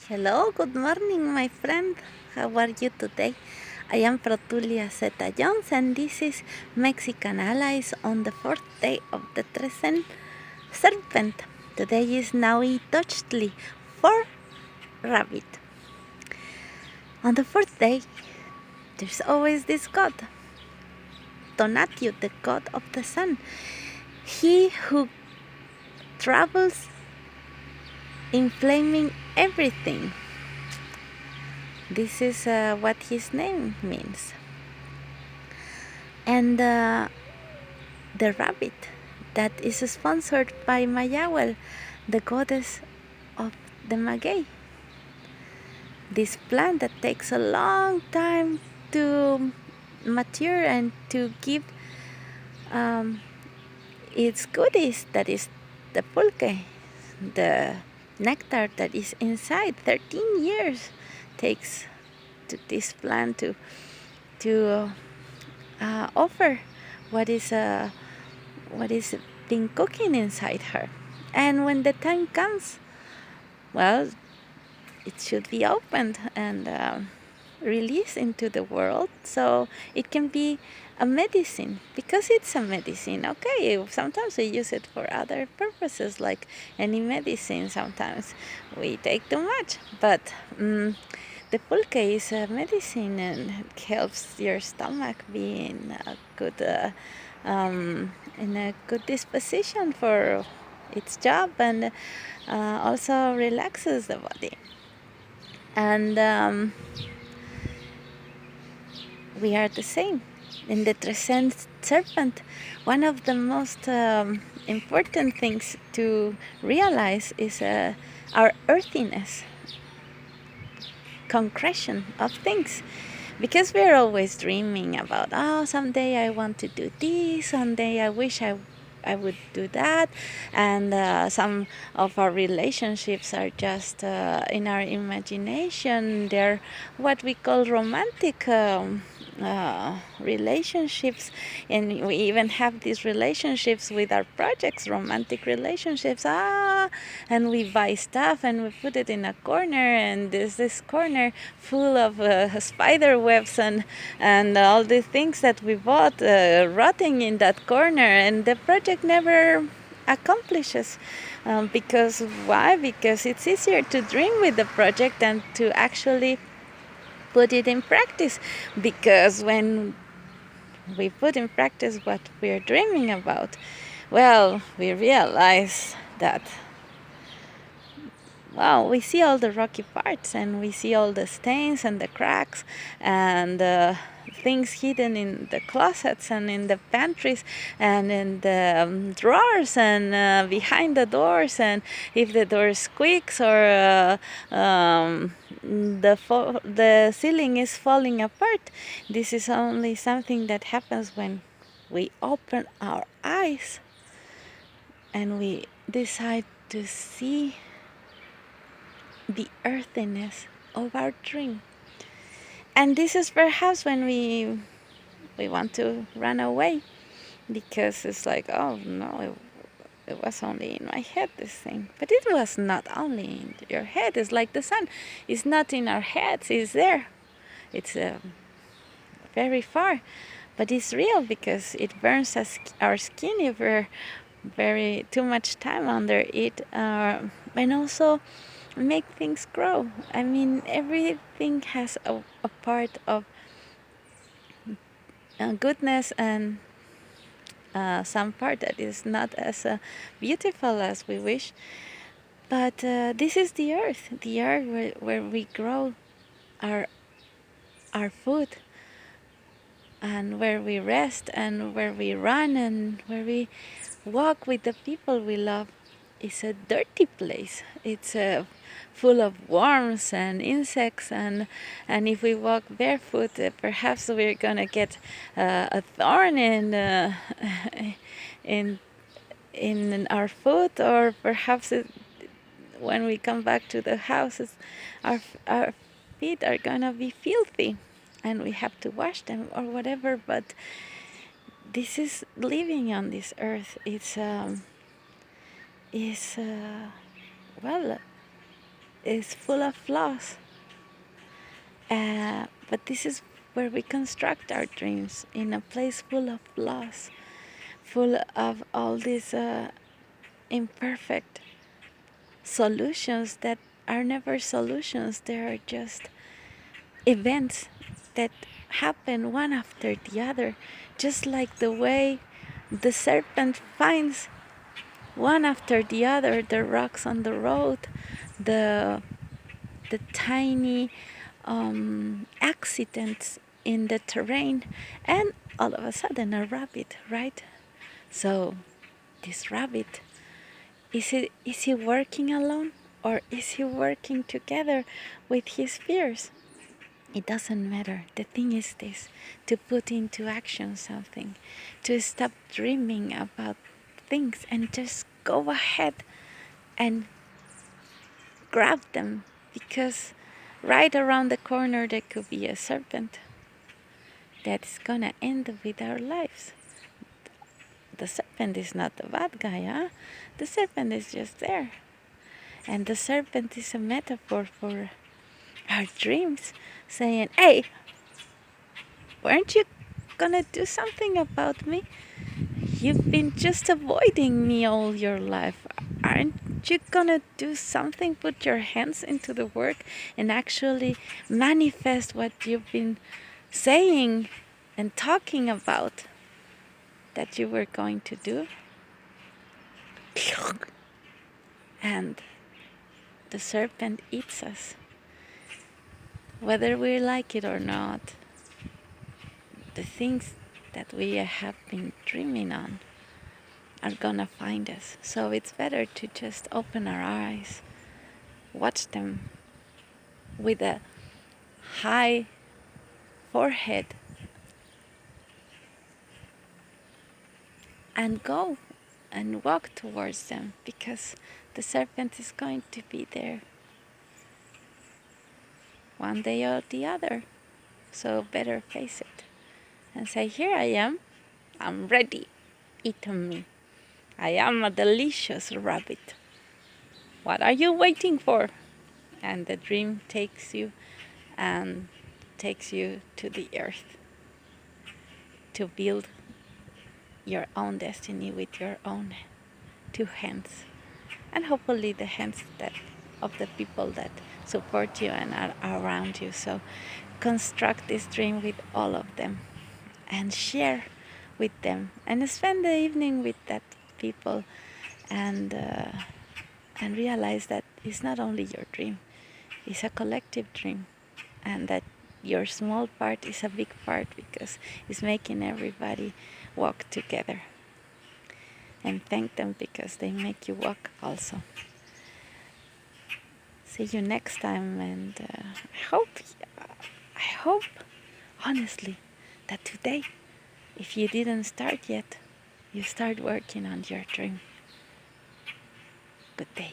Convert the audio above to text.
Hello, good morning, my friend. How are you today? I am Protulia Xeta-Llouns, and this is Mexican Allies on the fourth day of the Trezene Serpent. Today is Nahui Tochtli, 4 rabbit. On the fourth day, there's always this god, Tonalpohualli, the god of the sun. He who travels inflaming everything. This is what his name means. And the rabbit that is sponsored by Mayawel, the goddess of the maguey. This plant that takes a long time to mature and to give its goodies, that is the pulque, the nectar that is inside. 13 years takes to this plant to offer what is been cooking inside her. And when the time comes, well, it should be opened and released into the world, so it can be a medicine, because it's a medicine. Okay, sometimes we use it for other purposes, like any medicine. Sometimes we take too much, but the pulque is a medicine, and it helps your stomach be in a good disposition for its job, and also relaxes the body. And we are the same. In the Trezene Serpent, one of the most important things to realize is our earthiness, concretion of things. Because we're always dreaming about, someday I want to do this, someday I wish I would do that. And some of our relationships are just in our imagination. They're what we call romantic relationships, and we even have these relationships with our projects, romantic relationships. And we buy stuff and we put it in a corner, and there's this corner full of spider webs and all the things that we bought rotting in that corner, and the project never accomplishes. Because why? Because it's easier to dream with the project than to actually put it in practice. Because when we put in practice what we're dreaming about, well, we realize that, well, we see all the rocky parts, and we see all the stains and the cracks and things hidden in the closets and in the pantries and in the drawers and behind the doors. And if the door squeaks or the ceiling is falling apart, this is only something that happens when we open our eyes and we decide to see the earthiness of our dream. And this is perhaps when we want to run away, because it's like, oh no, it was only in my head, this thing. But it was not only in your head. It's like the sun. It's not in our heads, it's there. It's very far, but it's real, because it burns our skin if we're too much time under it, and also make things grow. I mean, everything has a part of goodness, and some part that is not as beautiful as we wish. But this is the earth where we grow our food, and where we rest, and where we run, and where we walk with the people we love. It's a dirty place. It's full of worms and insects, and if we walk barefoot, perhaps we're gonna get a thorn in our foot, or perhaps when we come back to the houses, our feet are gonna be filthy, and we have to wash them or whatever. But this is living on this earth. It's well, is full of flaws. But this is where we construct our dreams, in a place full of flaws, full of all these imperfect solutions that are never solutions. They are just events that happen one after the other, just like the way the serpent finds one after the other the rocks on the road, the tiny accidents in the terrain, and all of a sudden a rabbit, right? So this rabbit, is he working alone, or is he working together with his fears? It doesn't matter. The thing is this: to put into action something, to stop dreaming about things and just go ahead and grab them, because right around the corner there could be a serpent that's gonna end with our lives. The serpent is not the bad guy, huh? The serpent is just there. And the serpent is a metaphor for our dreams, saying, hey, weren't you gonna do something about me? You've been just avoiding me all your life. Aren't you gonna do something? Put your hands into the work and actually manifest what you've been saying and talking about that you were going to do? And the serpent eats us, whether we like it or not. The things that we have been dreaming on are gonna find us. So it's better to just open our eyes, watch them with a high forehead, and go and walk towards them, because the serpent is going to be there one day or the other. So better face it and say, here I am, I'm ready, eat me. I am a delicious rabbit. What are you waiting for? And the dream takes you and takes you to the earth to build your own destiny with your own two hands, and hopefully the hands that of the people that support you and are around you. So construct this dream with all of them and share with them, and spend the evening with that people, and realize that it's not only your dream, it's a collective dream, and that your small part is a big part, because it's making everybody walk together. And thank them, because they make you walk also. See you next time, and I hope honestly that today, if you didn't start yet, you start working on your dream. Good day.